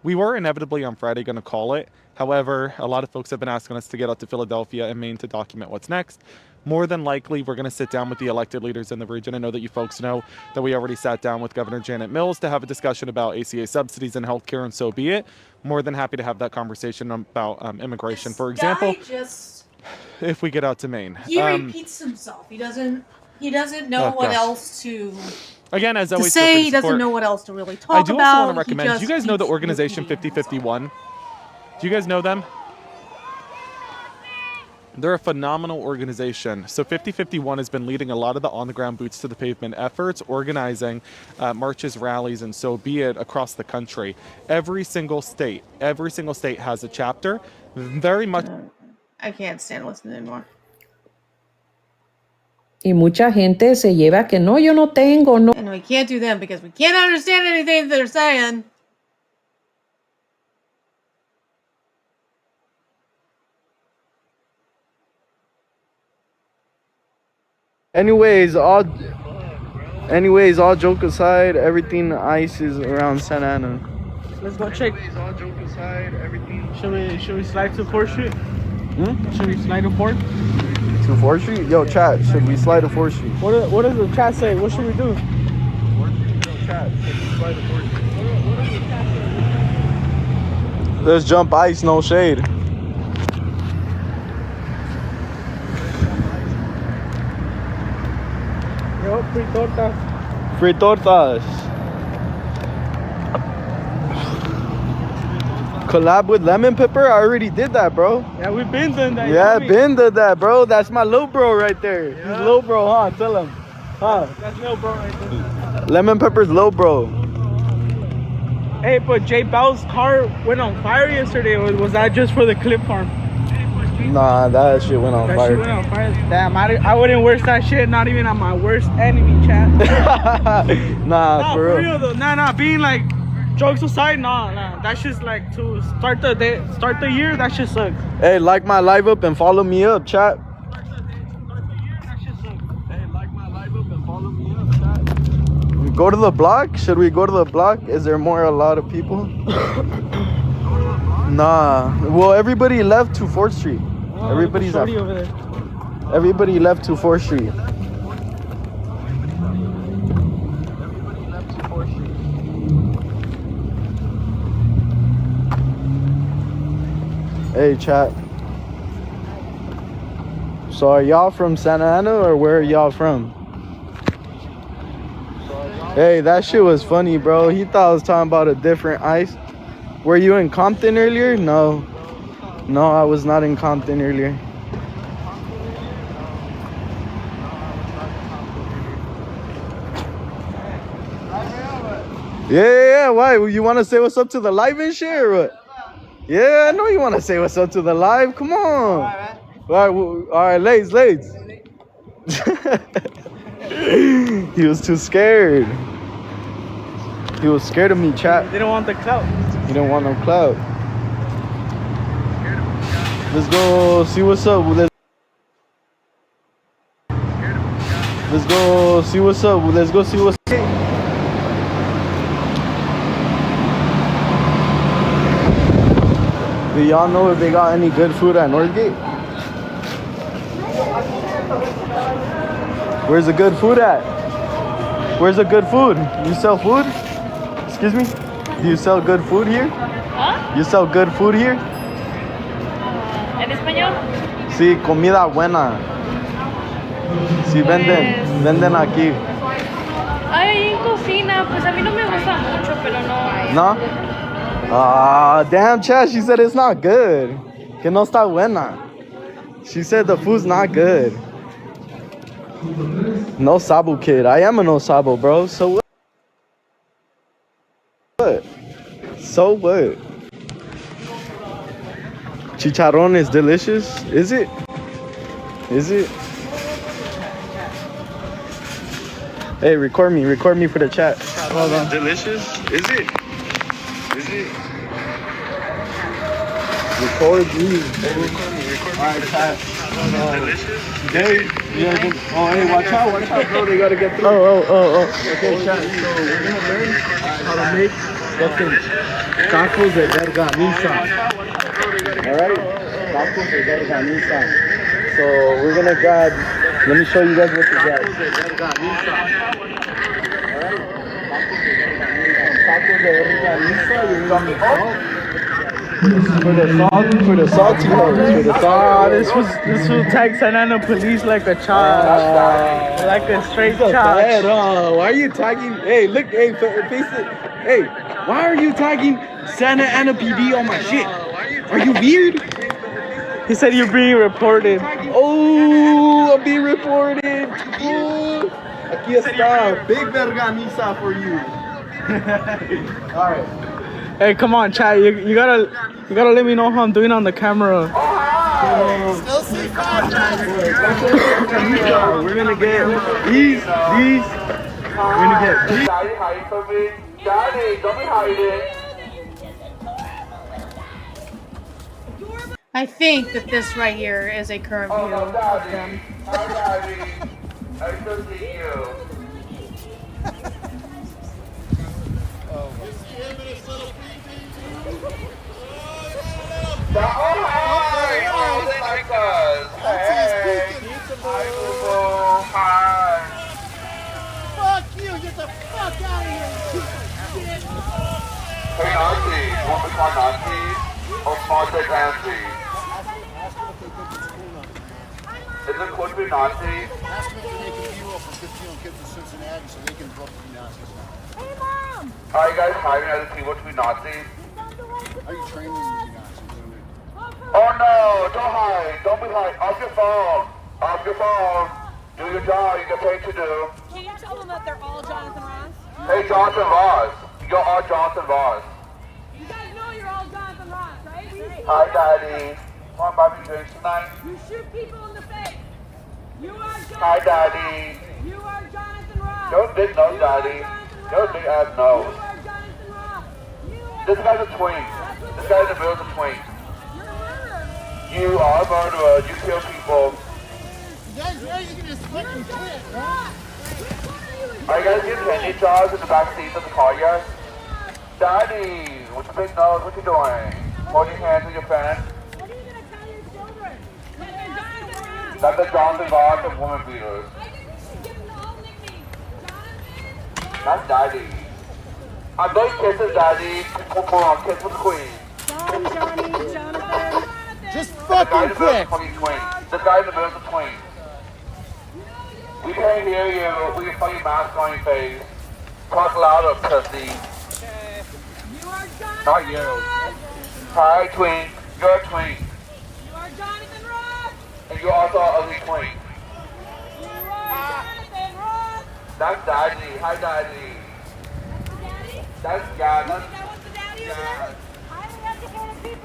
We were inevitably on Friday going to call it. However, a lot of folks have been asking us to get out to Philadelphia and Maine to document what's next. More than likely, we're going to sit down with the elected leaders in the region. I know that you folks know that we already sat down with Governor Janet Mills to have a discussion about ACA subsidies and healthcare, and so be it. More than happy to have that conversation about immigration, for example, if we get out to Maine. He repeats himself. He doesn't know what else to. Again, as always, say he doesn't know what else to really talk about. I do also want to recommend. Do you guys know the organization 5051? Do you guys know them? They're a phenomenal organization. So 5051 has been leading a lot of the on-the-ground boots to the pavement efforts, organizing marches, rallies, and so be it across the country. Every single state has a chapter. Very much. I can't stand listening anymore. Y mucha gente se lleva que no, yo no tengo, no. And we can't do them because we can't understand anything they're saying. Anyways, all joke aside, everything ICE is around Santa Ana. Let's go check. Anyways, all joke aside, everything. Should we slide to 4th Street? Should we slide to 4th? To 4th Street? Yo, chat, should we slide to 4th Street? What does the chat say? What should we do? 4th Street? Yo, chat, should we slide to 4th Street? What does the chat say? Let's jump ICE, no shade. Yo, free tortas. Free tortas. Collab with Lemon Pepper? I already did that, bro. Yeah, we've been doing that. Yeah, been did that, bro. That's my little bro right there. Yeah. He's little bro, huh? Tell him. Huh? That's little bro right there. Lemon Pepper's little bro. Hey, but J Bell's car went on fire yesterday. Was that just for the clip farm? Nah, that shit went on fire. Shit went on fire. Damn, I wouldn't wish that shit, not even on my worst enemy, chat. Nah, for real though. Nah, being like, jokes aside, nah. That's just like to start the year, that shit sucks. Hey, like my live up and follow me up, chat. Go to the block? Should we go to the block? Is there a lot of people? Nah. Well, everybody left to 4th Street. Oh, Everybody's over there. Everybody left to 4th Street. Hey, chat. So are y'all from Santa Ana or where are y'all from? Hey, that shit was funny, bro. He thought I was talking about a different ICE. Were you in Compton earlier? No. No, I was not in Compton earlier. Yeah. Why? You want to say what's up to the live and shit or what? Yeah, I know you want to say what's up to the live. Come on. All right, Lays. He was too scared. He was scared of me, chat. They don't want the clout. He didn't want no clout. Let's go see what's up. Let's go see what's up. Let's go see what's up. Do y'all know if they got any good food at Northgate? Where's the good food at? Where's the good food? You sell food? Excuse me? Do you sell good food here? ¿Ah? You sell good food here? ¿En español? Sí, comida buena. Sí, venden aquí. Ay, en cocina, pues a mí no me gusta mucho, pero no. No? Ah, damn, Chad, she said it's not good. Que no está buena. She said the food's not good. No sabo kid. I am a no sabo, bro. So what? So what? Chicharrón is delicious. Is it? Is it? Hey, record me for the chat. Hold on. Delicious? Is it? Is it? Record me. Hey, record me. Alright, chat. Delicious? Hey, hey, watch out, bro. They gotta get through. Oh. Okay, chat. So we're gonna learn how to make fucking tacos de verganiza. Alright? Tacos de verganiza. So we're gonna grab. Let me show you guys what to grab. Tacos de verganiza. You're gonna make salt. For the salty hoes. This will tag Santa Ana police like a child. Like a straight child. Why are you tagging? Hey, look, hey, face it. Hey, why are you tagging Santa Ana PD on my shit? Are you weird? He said you're being reported. Oh, I'm being reported. Oh, aquí está. Big verganiza for you. All right. Hey, come on, chat. You gotta let me know how I'm doing on the camera. Still see We're gonna get these. We're gonna get these. Daddy, hide from me. Daddy, don't be hiding. I think that this right here is a current view of them. Hi, Daddy. I still see you. Fuck you! Get the fuck out of here! Hey, Nancy, you want me to call Nancy? Or small dick Nancy? Is it cool to be Nancy? Ask them if they can view up a good deal kids in Cincinnati so they can book the Nazis now. Hey, Mom! Are you guys hiring other people to be Nazis? Are you training these Nazis? Oh no, don't hide. Don't be hide. Off your phone. Off your phone. Do your job you get paid to do. Can you tell them that they're all Jonathan Ross? Hey, Jonathan Ross. You're all Jonathan Ross. You guys know you're all Jonathan Ross, right? Hi, Daddy. Want to buy me drinks tonight? You shoot people in the face. You are Jonathan Hi, Daddy. Ross. You are Jonathan Ross. Your big nose, Daddy. Your big ass nose. You are Jonathan Ross. This guy's a twink. This guy in the middle is a twink. You are a murderer. You kill people. You guys ready to get this fucking shit, huh? Are you guys getting candy jars in the back seats of the car yet? Daddy, with your big nose, what you doing? Holding your hands with your friend? What are you going to tell your children? That's the Jonathan Ross of woman beaters. That's Daddy. I'm going kisses, Daddy. Come on, kiss with the queen. Johnny, Jonathan. Just fucking quit. This guy in the middle is a twink. We can't hear you. We can fucking mask on your face. Talk louder, pussy. You are Jonathan Not you. Hi, twink. You're a twink. You are Jonathan Ross. And you're also an ugly twink. You are Jonathan Ross. That's Daddy. Hi, Daddy. That's yeah. That's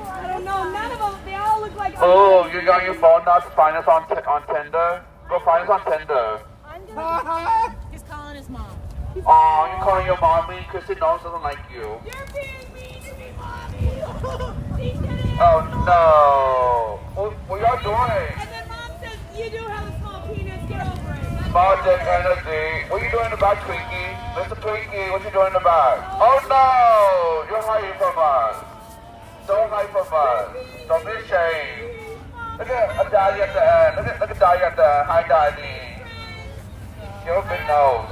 I don't know. None of them. They all look like. Oh, you're on your phone now to find us on Tinder? Go find us on Tinder. He's calling his mom. Oh, you're calling your mommy because she knows doesn't like you. You're being mean to me, mommy. Oh no. What y'all doing? And then mom says you do have a small penis. Get over it. Small dick energy. What you doing in the back, Twinkie? Mr. Twinkie, what you doing in the back? Oh no! You're hiding from us. Don't hide from us. Don't be ashamed. Look at Daddy at the end. Look at Daddy at the end. Hi, Daddy. You have a big nose.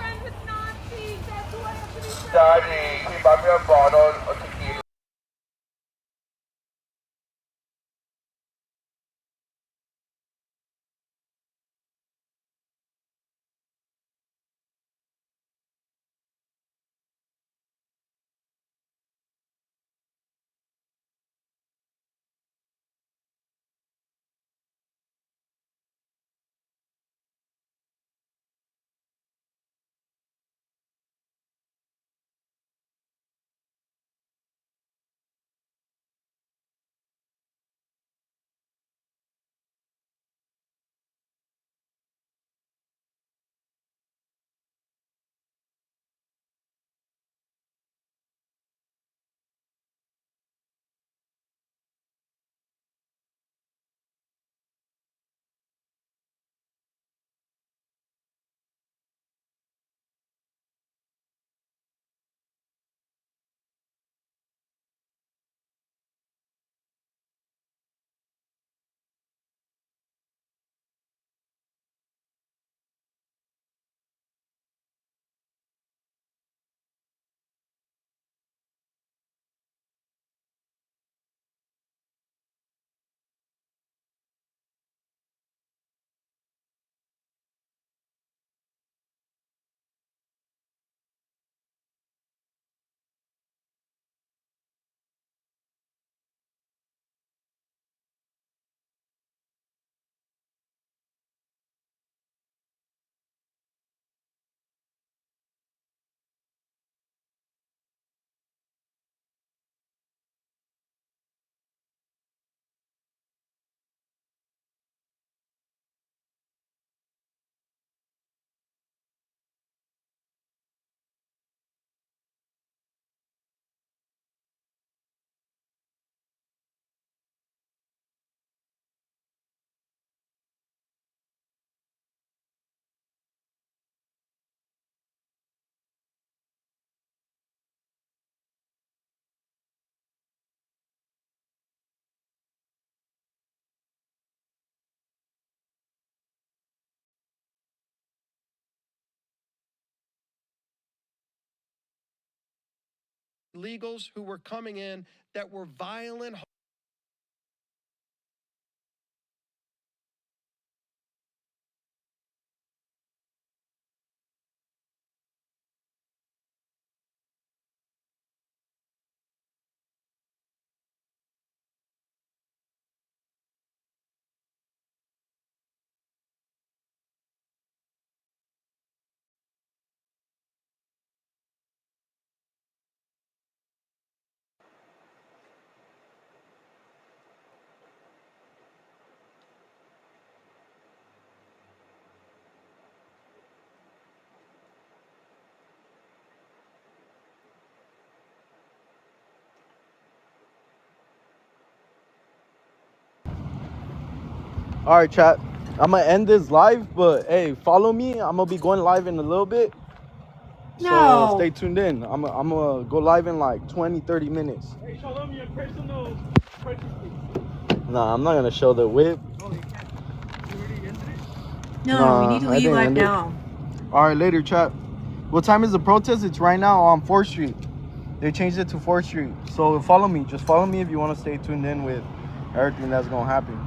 Daddy, can you buy me a bottle of tequila? Illegals who were coming in that were violent. All right, chat. I'm gonna end this live, but hey, follow me. I'm gonna be going live in a little bit. So No. stay tuned in. I'm gonna go live in like 20-30 minutes. Hey, show them your personal purchase, Nah, I'm not gonna show the whip. No, we need to I leave didn't live end it. now. All right, later, chat. What time is the protest? It's right now on 4th Street. They changed it to 4th Street. So follow me. Just follow me if you want to stay tuned in with everything that's gonna happen.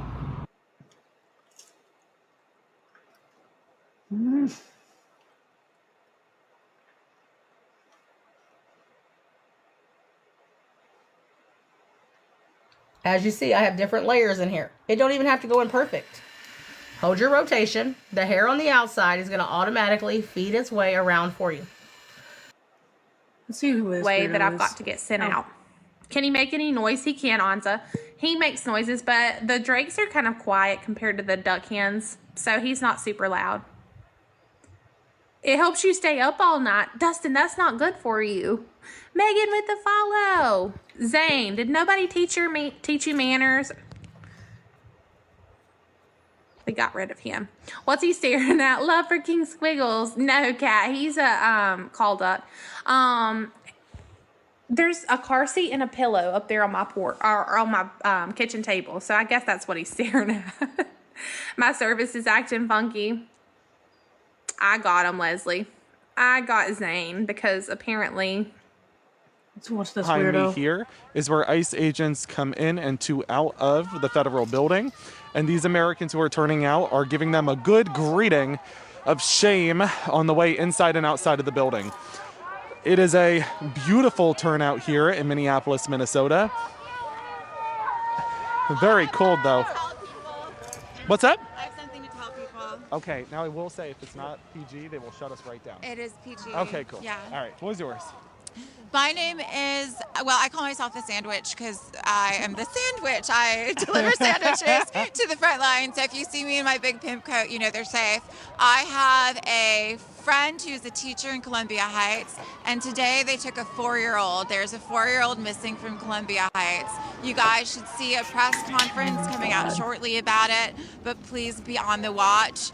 As you see, I have different layers in here. It don't even have to go in perfect. Hold your rotation. The hair on the outside is going to automatically feed its way around for you. Let's see who is. Way that I've got to get sent out. Can he make any noise? He can, Anza. He makes noises, but the drakes are kind of quiet compared to the duck hens, so he's not super loud. It helps you stay up all night. Dustin, that's not good for you. Megan with the follow. Zane, did nobody teach you manners? They got rid of him. What's he staring at? Love for King Squiggles. No, Cat. He's called up. There's a car seat and a pillow up there on my or on my kitchen table. So I guess that's what he's staring at. My service is acting funky. I got him, Leslie. I got Zane because apparently. Let's watch this Behind weirdo. me here is where ICE agents come in and to out of the federal building. And these Americans who are turning out are giving them a good greeting of shame on the way inside and outside of the building. It is a beautiful turnout here in Minneapolis, Minnesota. Very cold though. What's up? I have something to tell people. Okay, now I will say if it's not PG, they will shut us right down. It is PG. Okay, cool. Yeah. All right, what was yours? My name is, well, I call myself the Sandwich because I am the sandwich. I deliver sandwiches to the front line. So if you see me in my big pimp coat, you know they're safe. I have a friend who's a teacher in Columbia Heights, and today they took a 4-year-old. There's a 4-year-old missing from Columbia Heights. You guys should see a press conference coming out shortly about it, but please be on the watch.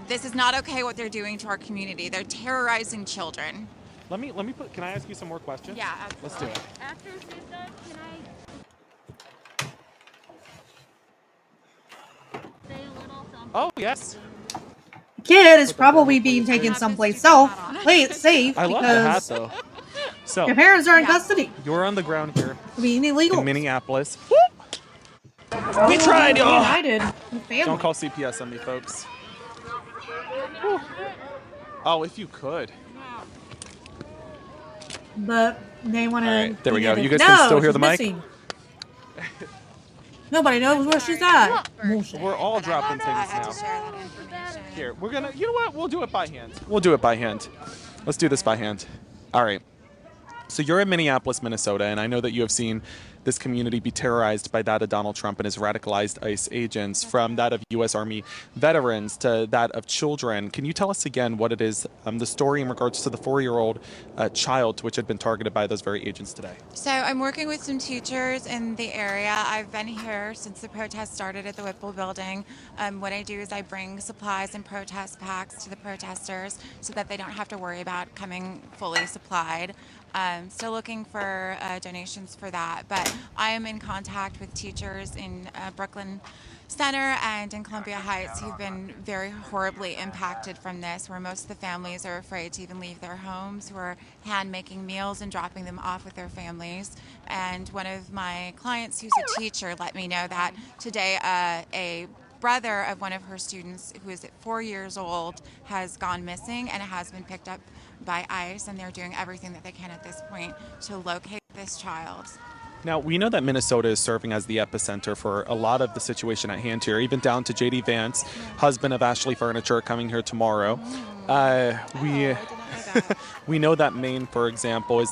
This is not okay what they're doing to our community. They're terrorizing children. Let me put, can I ask you some more questions? Yeah, Let's do it. After she's done, can I say a little something? Oh, yes. The kid is probably being taken someplace safe I love the hat because though. So your parents are in custody. you're on the ground here Being illegal. in Minneapolis. We tried, y'all. United. With family. Don't call CPS on me, folks. Whew. Oh, if you could. But they want to. All right, there we go. You guys can still hear the mic? Nobody knows where she's at. We're all dropping things now. Here, we're gonna, you know what? We'll do it by hand. We'll do it by hand. Let's do this by hand. All right. So you're in Minneapolis, Minnesota, and I know that you have seen this community be terrorized by that of Donald Trump and his radicalized ICE agents, from that of U.S. Army veterans to that of children. Can you tell us again what it is, the story in regards to the 4-year-old child which had been targeted by those very agents today? So I'm working with some teachers in the area. I've been here since the protest started at the Whipple building. What I do is I bring supplies and protest packs to the protesters so that they don't have to worry about coming fully supplied. Still looking for donations for that, but I am in contact with teachers in Brooklyn Center and in Columbia Heights who've been very horribly impacted from this, where most of the families are afraid to even leave their homes, who are hand-making meals and dropping them off with their families. And one of my clients who's a teacher let me know that today a brother of one of her students, who is 4 years old, has gone missing and has been picked up by ICE, and they're doing everything that they can at this point to locate this child. Now, we know that Minnesota is serving as the epicenter for a lot of the situation at hand here, even down to J.D. Vance, husband of Ashley Furniture, coming here tomorrow. We know that Maine, for example, is